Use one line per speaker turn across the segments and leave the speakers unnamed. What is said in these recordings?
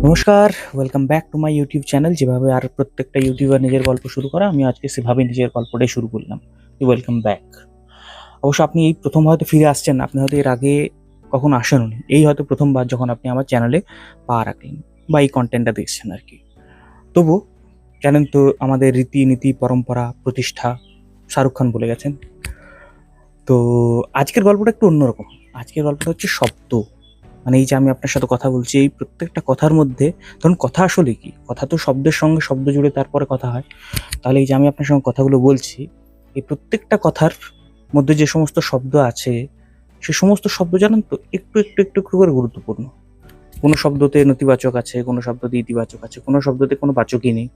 নমস্কার, welcome back to my YouTube channel. যেভাবে আর প্রত্যেকটা ইউটিউবার নিজের গল্প শুরু করে, আমি আজকে সেভাবে নিজের গল্পটাই শুরু করলাম। Welcome back. অবশ্য আপনি এই প্রথম হয়তো ফিরে আসছেন, আপনি হয়তো এর আগে কখনো আসেননি। এই হয়তো প্রথমবার যখন আপনি আমার চ্যানেলে পা রাখলেন বা এই কন্টেন্টটা দেখছেন আর কি। তবু জানেন তো, আমাদের রীতিনীতি, পরম্পরা, প্রতিষ্ঠা শাহরুখ খান বলে গেছেন। তো আজকের গল্পটা একটু অন্যরকম। আজকের গল্পটা হচ্ছে শব্দ। মানে এই যে আমি আপনার সাথে কথা বলছি, এই প্রত্যেকটা কথার মধ্যে, ধরুন কথা আসলে কি, কথা তো শব্দের সঙ্গে শব্দ জুড়ে তারপরে কথা হয়। তাহলে এই যে আমি আপনার সঙ্গে কথাগুলো বলছি, এই প্রত্যেকটা কথার মধ্যে যে সমস্ত শব্দ আছে, সে সমস্ত শব্দ জানেন তো একটু একটু একটু একটু করে গুরুত্বপূর্ণ। কোনো শব্দতে নেতিবাচক আছে, কোনো শব্দতে ইতিবাচক আছে, কোনো শব্দতে কোনো বাচকই নেই,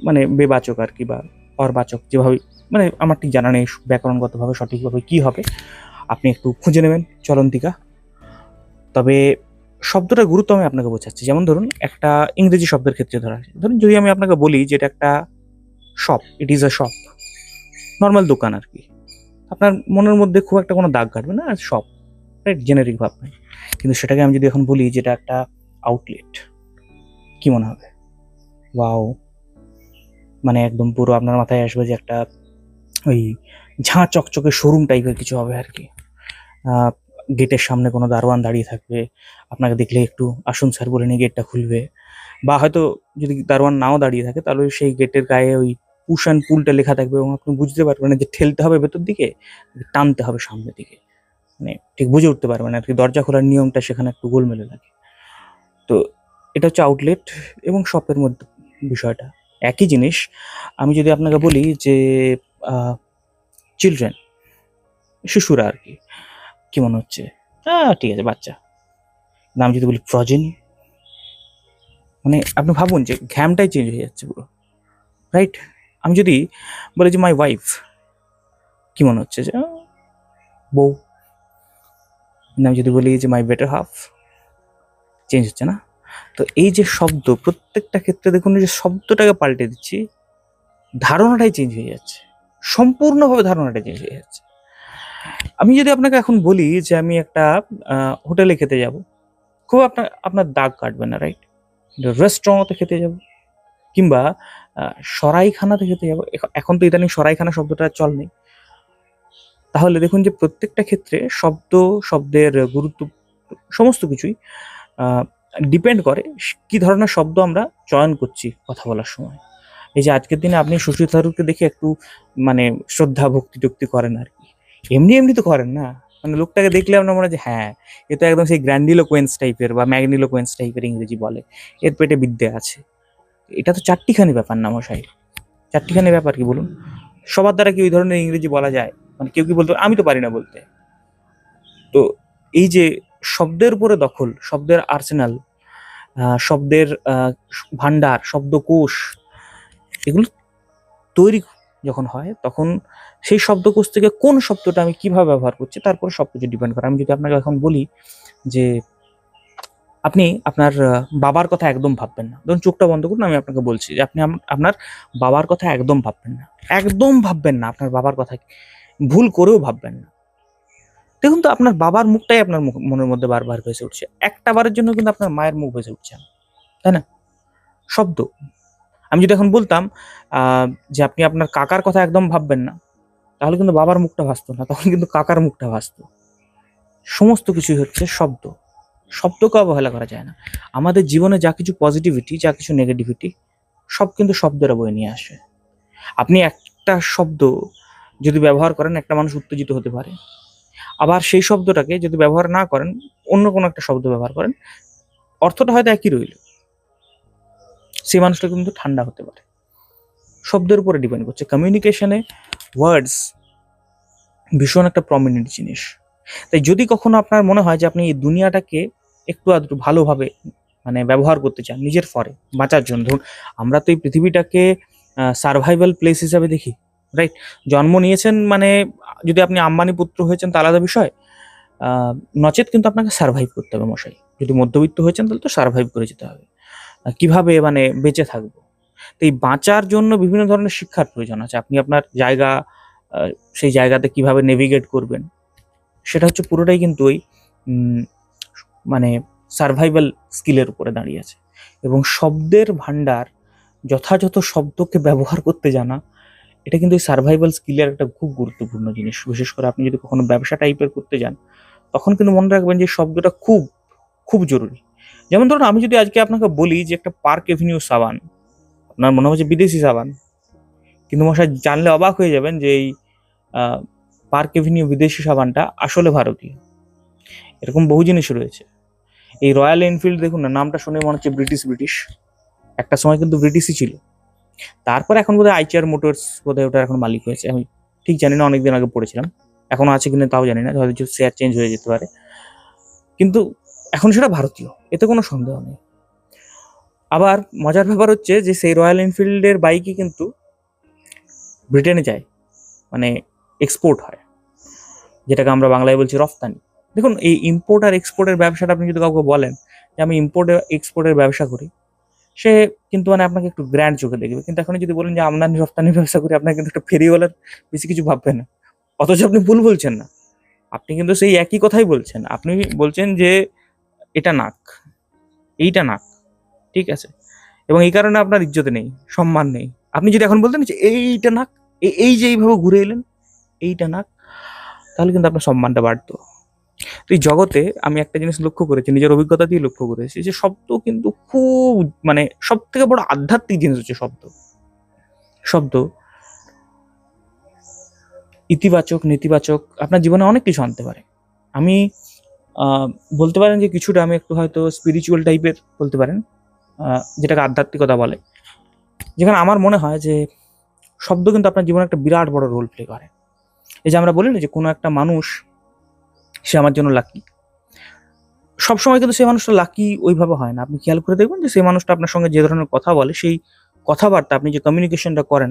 মানে বেবাচক আর কি, বা অর্বাচক, যেভাবে মানে আমার ঠিক জানা নেই ব্যাকরণগতভাবে সঠিকভাবে কি হবে। আপনি একটু খুঁজে নেবেন চলন্তিকা। তবে শব্দটার গুরুত্ব আমি আপনাকে বোঝাচ্ছি। যেমন ধরুন, একটা ইংরেজি শব্দের ক্ষেত্রে ধরা আছে। ধরুন যদি আমি আপনাকে বলি যে এটা একটা shop, it is a shop, normal দোকান আর কি, আপনার মনের মধ্যে খুব একটা কোনো দাগ কাটবে না, শপ, রাইট, জেনারিক ভাববে। কিন্তু সেটাকে আমি যদি এখন বলি যেটা একটা আউটলেট, কি মনে হবে? ওয়াও, মানে একদম পুরো আপনার মাথায় আসবে যে একটা ওই ঝাঁ চকচকে শোরুম টাইপের কিছু হবে আর কি। গেটের সামনে কোনো দারোয়ান দাঁড়িয়ে থাকবে, আপনাকে দেখলে একটু আসুন স্যার বলে নিয়ে গেটটা খুলবে। বা হয়তো যদি দারোয়ান নাও দাঁড়িয়ে থাকে, তাহলে সেই গেটের গায়ে ওই পুশ অ্যান্ড পুলটা লেখা থাকবে, এবং আপনি বুঝতে পারবেন না যে ঠেলতে হবে ভেতর দিকে, টানতে হবে সামনের দিকে। মানে ঠিক বুঝে উঠতে পারবেন আর কি, দরজা খোলার নিয়মটা সেখানে একটু গোলমেলে লাগে। তো এটা হচ্ছে আউটলেট এবং শপের মধ্যে বিষয়টা একই জিনিস। আমি যদি আপনাকে বলি যে চিলড্রেন, শিশুরা আর কি, কি মনে হচ্ছে? ঠিক আছে, বাচ্চা। না, আমি যদি বলি প্রজেনি, মানে আপনি ভাবুন যে ঘ্যামটাই চেঞ্জ হয়ে যাচ্ছে পুরো, রাইট? আমি যদি বলি যে মাই ওয়াইফ, কি মনে হচ্ছে? যে বউ। আমি যদি বলি যে মাই বেটার হাফ, চেঞ্জ হচ্ছে না? তো এই যে শব্দ, প্রত্যেকটা ক্ষেত্রে দেখুন যে শব্দটাকে পাল্টে দিচ্ছি, ধারণাটাই চেঞ্জ হয়ে যাচ্ছে, সম্পূর্ণভাবে ধারণাটা চেঞ্জ হয়ে যাচ্ছে। আমি যদি আপনাকে এখন বলি যে আমি একটা হোটেলে খেতে যাব, খুব আপনার আপনার দাগ কাটবে না, রাইট? রেস্টুরেন্টে খেতে যাব, কিংবা সরাইখানাতে খেতে যাব। এখন তো ইদানিং সরাইখানা শব্দটা চল নেই। তাহলে দেখুন যে প্রত্যেকটা ক্ষেত্রে শব্দ, শব্দের গুরুত্ব, সমস্ত কিছুই ডিপেন্ড করে কি ধরনের শব্দ আমরা চয়ন করছি কথা বলার সময়। এই যে আজকের দিনে আপনি শশী থারুরকে দেখে একটু মানে শ্রদ্ধা ভক্তি টক্তি করেন আর কি, এমনি এমনি তো করেন না। মানে লোকটাকে দেখলে আপনার মনে হয় যে হ্যাঁ, এ তো একদম সেই গ্র্যান্ডিলোকোয়েন্স টাইপের বা ম্যাগনিলোকোয়েন্স টাইপের ইংরেজি বলে, এর পেটে বিদ্যে আছে। এটা তো চারটিখানি ব্যাপার না মশাই, চারটিখানি ব্যাপার কি বলুন? সবার দ্বারা কি ওই ধরনের ইংরেজি বলা যায়? মানে কেউ কি বলতে, আমি তো পারি না বলতে। তো এই যে শব্দের উপরে দখল, শব্দের আর্সেনাল, শব্দের ভান্ডার, শব্দকোষ, এগুলো তৈরি যখন হয়, তখন সেই শব্দকোষ থেকে কোন শব্দটা আমি কিভাবে ব্যবহার করছি তার উপরে সবকিছু ডিপেন্ড করে। আমি যদি আপনাকে এখন বলি যে আপনি আপনার বাবার কথা একদম ভাববেন না, ধরুন চোখটা বন্ধ করুন, আমি আপনাকে বলছি যে আপনি আপনার বাবার কথা একদম ভাববেন না, একদম ভাববেন না আপনার বাবার কথা, ভুল করেও ভাববেন না। দেখুন তো, আপনার বাবার মুখটাই আপনার মনের মধ্যে বারবার ভেসে উঠছে, একটা বারের জন্য কিন্তু আপনার মায়ের মুখ ভেসে উঠছে না, তাই না? শব্দ। আমি যদি এখন বলতাম যে আপনি আপনার কাকার কথা একদম ভাববেন না, তাহলে কিন্তু বাবার মুখটা ভাসতো না, তখন কিন্তু কাকার মুখটা ভাসতো। সমস্ত কিছুই হচ্ছে শব্দ। শব্দকে অবহেলা করা যায় না। আমাদের জীবনে যা কিছু পজিটিভিটি, যা কিছু নেগেটিভিটি, সব কিন্তু শব্দের বয়ে নিয়ে আসে। আপনি একটা শব্দ যদি ব্যবহার করেন, একটা মানুষ উত্তেজিত হতে পারে। আবার সেই শব্দটাকে যদি ব্যবহার না করেন, অন্য কোনো একটা শব্দ ব্যবহার করেন, অর্থটা হয়তো একই রইল, সেই মানুষটা কিন্তু ঠান্ডা হতে পারে। শব্দের উপরে ডিপেন্ড করছে। কমিউনিকেশনে ওয়ার্ডস ভীষণ একটা প্রমিনেন্ট জিনিস। তাই যদি কখনো আপনার মনে হয় যে আপনি এই দুনিয়াটাকে একটু আধটু ভালোভাবে মানে ব্যবহার করতে চান নিজের ফরে বাঁচার জন্য, ধরুন আমরা তো এই পৃথিবীটাকে সার্ভাইভাল প্লেস হিসাবে দেখি, রাইট? জন্ম নিয়েছেন মানে, যদি আপনি আম্বানি পুত্র হয়েছেন তা আলাদা বিষয়, নচেত কিন্তু আপনাকে সার্ভাইভ করতে হবে মশাই। যদি মধ্যবিত্ত হয়েছেন তাহলে তো সার্ভাইভ করে যেতে হবে। কিভাবে মানে বেঁচে থাকবো, তো এই বাঁচার জন্য বিভিন্ন ধরনের শিক্ষার প্রয়োজন আছে। আপনি আপনার জায়গা, সেই জায়গাতে কিভাবে নেভিগেট করবেন, সেটা হচ্ছে পুরোটাই কিন্তু ওই মানে সার্ভাইভাল স্কিলের উপরে দাঁড়িয়ে আছে। এবং শব্দের ভাণ্ডার, যথাযথ শব্দকে ব্যবহার করতে জানা, এটা কিন্তু এই সার্ভাইভাল স্কিলের একটা খুব গুরুত্বপূর্ণ জিনিস। বিশেষ করে আপনি যদি কখনো ব্যবসা টাইপের করতে যান, তখন কিন্তু মনে রাখবেন যে শব্দটা খুব খুব জরুরি। যেমন ধরুন, আমি যদি আজকে আপনাকে বলি যে একটা পার্ক এভিনিউ সাবান, আপনার মনে হচ্ছে বিদেশি সাবান, কিন্তু মশাই জানলে অবাক হয়ে যাবেন যে এই পার্ক এভিনিউ বিদেশি সাবানটা আসলে ভারতীয়। এরকম বহু জিনিস রয়েছে। এই রয়্যাল এনফিল্ড দেখুন না, নামটা শুনে মনে হচ্ছে ব্রিটিশ। একটা সময় কিন্তু ব্রিটিশই ছিল। তারপর এখন বোধহয় আইচার মোটরস বোধহয় ওটা এখন মালিক হয়েছে, আমি ঠিক জানি না, অনেকদিন আগে পড়েছিলাম। এখনো আছে কিনা তাও জানি না, হয়তো শেয়ার চেঞ্জ হয়ে যেতে পারে, কিন্তু এখন সেটা ভারতীয়, এতে কোনো সন্দেহ নেই। আবার মজার ব্যাপার হচ্ছে যে সেই রয়্যাল এনফিল্ডের বাইকই কিন্তু ব্রিটেনে যায়, মানে এক্সপোর্ট হয়, যেটাকে আমরা বাংলায় বলছি রফতানি। দেখুন, এই ইম্পোর্ট আর এক্সপোর্টের ব্যবসাটা আপনি যদি কাউকে বলেন যে আমি ইম্পোর্ট এক্সপোর্টের ব্যবসা করি, সে কিন্তু মানে আপনাকে একটু গ্র্যান্ড চোখে দেখবে। কিন্তু এখন যদি বলেন যে আমদানি রপ্তানির ব্যবসা করি, আপনার কিন্তু একটা ফেরিওয়ালার বেশি কিছু ভাববে না। অথচ আপনি ভুল বলছেন না, আপনি কিন্তু সেই একই কথাই বলছেন। আপনি বলছেন যে এটা নাক, এইটা নাক, ঠিক আছে, এবং এই কারণে আপনার ইজ্জতে নেই, সম্মান নেই। আপনি যদি এখন বলতেন যে এইটা নাক, এই যে এইভাবে ঘুরে এলেন, এইটা নাক, তাহলে কিন্তু আপনার সম্মানটা বাড়তো। তো এই জগতে আমি একটা জিনিস লক্ষ্য করেছি, নিজের অভিজ্ঞতা দিয়ে লক্ষ্য করেছি, যে শব্দ কিন্তু খুব, মানে সব থেকে বড় আধ্যাত্মিক জিনিস হচ্ছে শব্দ। শব্দ ইতিবাচক, নেতিবাচক আপনার জীবনে অনেক কিছু আনতে পারে। আমি বলতে পারেন যে কিছুটা আমি একটু হয়তো স্পিরিচুয়াল টাইপের বলতে পারেন, যেটাকে আধ্যাত্মিকতা বলে, যেখানে আমার মনে হয় যে শব্দ কিন্তু আপনার জীবনে একটা বিরাট বড় রোল প্লে করে। এই যে আমরা বলি না যে কোনো একটা মানুষ সে আমার জন্য লাকি, সবসময় কিন্তু সেই মানুষটা লাকি ওইভাবে হয় না। আপনি খেয়াল করে দেখবেন যে সেই মানুষটা আপনার সঙ্গে যে ধরনের কথা বলে, সেই কথাবার্তা, আপনি যে কমিউনিকেশনটা করেন,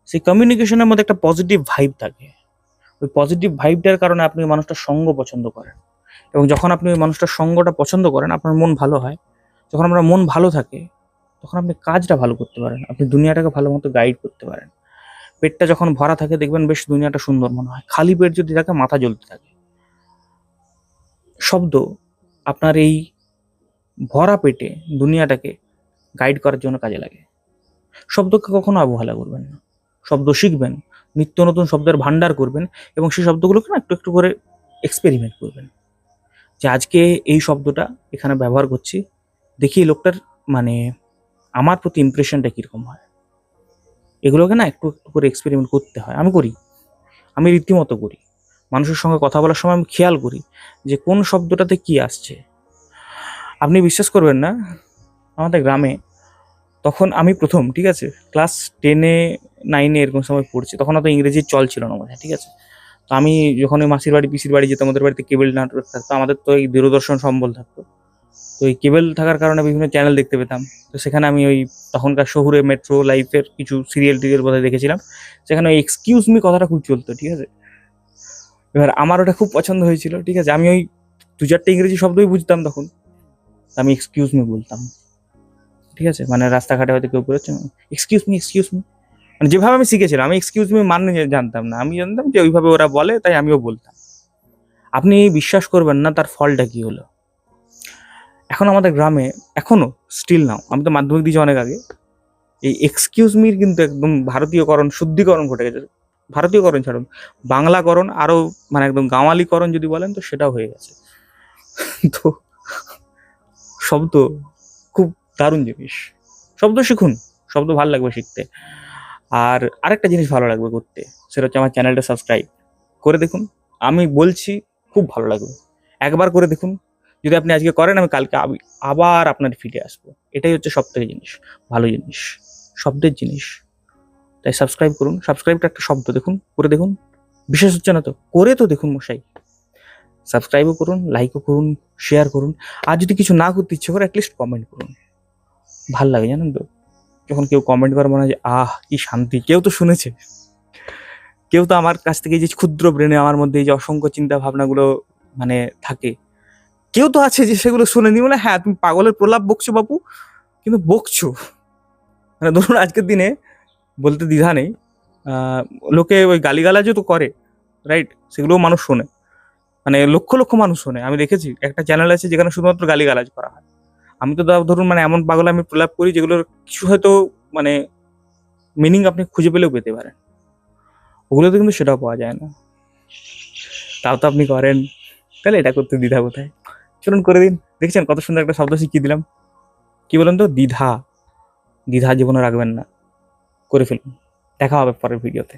সেই কমিউনিকেশনের মধ্যে একটা পজিটিভ ভাইব থাকে। ওই পজিটিভ ভাইবটার কারণে আপনি ওই মানুষটার সঙ্গ পছন্দ করেন, এবং যখন আপনি ওই মানুষটার সঙ্গটা পছন্দ করেন, আপনার মন ভালো হয়। যখন আপনার মন ভালো থাকে, তখন আপনি কাজটা ভালো করতে পারেন, আপনি দুনিয়াটাকে ভালো মতো গাইড করতে পারেন। পেটটা যখন ভরা থাকে, দেখবেন বেশ দুনিয়াটা সুন্দর মনে হয়। খালি পেট যদি থাকে, মাথা জ্বলতে থাকে। শব্দ আপনার এই ভরা পেটে দুনিয়াটাকে গাইড করার জন্য কাজে লাগে। শব্দকে কখনো অবহেলা করবেন না, শব্দ শিখবেন, নিত্য নতুন শব্দের ভান্ডার করবেন, এবং সেই শব্দগুলোকে না একটু একটু করে এক্সপেরিমেন্ট করবেন, যে আজকে এই শব্দটা এখানে ব্যবহার করছি, দেখি লোকটার মানে আমার প্রতি ইমপ্রেশনটা কীরকম হয়। এগুলোকে না একটু একটু করে এক্সপেরিমেন্ট করতে হয়। আমি করি, আমি রীতিমতো করি। মানুষের সঙ্গে কথা বলার সময় আমি খেয়াল করি যে কোন শব্দটাতে কি আসছে। আপনি বিশ্বাস করবেন না, আমাদের গ্রামে তখন আমি প্রথম, ঠিক আছে, ক্লাস 10-9 এরকম সময় পড়ছি, তখন অত ইংরেজির চল ছিল না আমাদের, ঠিক আছে। তো আমি যখন ওই মাসির বাড়ি পিসির বাড়ি যেতাম, আমাদের বাড়িতে কেবল নাটক থাকতো, আমাদের তো এই দূরদর্শন সম্বল থাকতো। তো এই কেবল থাকার কারণে বিভিন্ন চ্যানেল দেখতে পেতাম। তো সেখানে আমি ওই তখনকার শহুরে মেট্রো লাইফের কিছু সিরিয়াল টিরিয়াল বোধহয় দেখেছিলাম। সেখানে ওই এক্সকিউজ মি কথাটা খুব চলতো, ঠিক আছে। এবার আমার ওটা খুব পছন্দ হয়েছিল, ঠিক আছে। আমি ওই 2-4টে ইংরেজি শব্দই বুঝতাম তখন, আমি এক্সকিউজ মি বলতাম, ঠিক আছে। মানে রাস্তাঘাটে হয়তো কেউ বেরোচ্ছে, এক্সকিউজ মি, মানে যেভাবে আমি শিখেছিলাম, আমি এক্সকিউজ মি মানে জানতাম না, আমি জানতাম যে ওইভাবে ওরা বলে, তাই আমিও বলতাম। আপনি বিশ্বাস করবেন না তার ফলটা কি হলো। এখন আমাদের গ্রামে এখনো স্টিল নাও, আমি তো মাধ্যমিক দিয়েছি অনেক আগে, এই এক্সকিউজ মির কিন্তু একদম ভারতীয়করণ, শুদ্ধিকরণ ঘটে গেছে। ভারতীয়করণ ছাড়ুন, বাংলাকরণ, আরো মানে একদম গাঁওয়ালিকরণ যদি বলেন, তো সেটাও হয়ে গেছে। তো শব্দ খুব দারুণ জিনিস। শব্দ শিখুন, শব্দ ভালো লাগবে শিখতে। আর আরেকটা জিনিস ভালো লাগবে করতে, সেটা হচ্ছে আমার চ্যানেলটা সাবস্ক্রাইব করে দেখুন। আমি বলছি খুব ভালো লাগবে, একবার করে দেখুন। যদি আপনি আজকে করেন, আমি কালকে আবার আপনার ফিরে আসবো। এটাই হচ্ছে সব থেকে জিনিস, ভালো জিনিস, শব্দের জিনিস। তাই সাবস্ক্রাইব করুন। সাবস্ক্রাইবটা একটা শব্দ, দেখুন, করে দেখুন। বিশেষ হচ্ছে না তো, করে তো দেখুন মশাই। সাবস্ক্রাইবও করুন, লাইকও করুন, শেয়ার করুন। আর যদি কিছু না করতে ইচ্ছে করে, অ্যাটলিস্ট কমেন্ট করুন। ভাল লাগে জানেন তো, যখন কেউ কমেন্ট করে, মনে হয় যে আহ কি শান্তি, কেউ তো শুনেছে। কেউ তো আমার কাছ থেকে, যে ক্ষুদ্র ব্রেনে আমার মধ্যে এই যে অসংখ্য চিন্তা ভাবনাগুলো মানে থাকে, কেউ তো আছে যে সেগুলো শুনেনি, বলে হ্যাঁ তুমি পাগলের প্রলাপ বকছো বাপু, কিন্তু বকছো। মানে ধরুন আজকের দিনে বলতে দ্বিধা নেই, লোকে ওই গালিগালাজও তো করে, রাইট, সেগুলোও মানুষ শোনে। মানে লক্ষ লক্ষ মানুষ শোনে। আমি দেখেছি একটা চ্যানেল আছে যেখানে শুধুমাত্র গালিগালাজ করা হয়। আমি তো ধরুন মানে এমন পাগল আমি প্রলাপ করি যেগুলোর কিছু হয়তো মানে মিনিং আপনি খুঁজে পেলেও পেতে পারেন। ওগুলোতে কিন্তু সেটাও পাওয়া যায় না। তাও তো আপনি করেন, তাহলে এটা করতে দ্বিধা কোথায়? চলুন করে দিন। দেখছেন কত সুন্দর একটা শব্দ শিখিয়ে দিলাম। কি বলেন তো? দ্বিধা। দ্বিধা জীবনে রাখবেন না, করে ফেলুন। দেখা হবে পরের ভিডিওতে।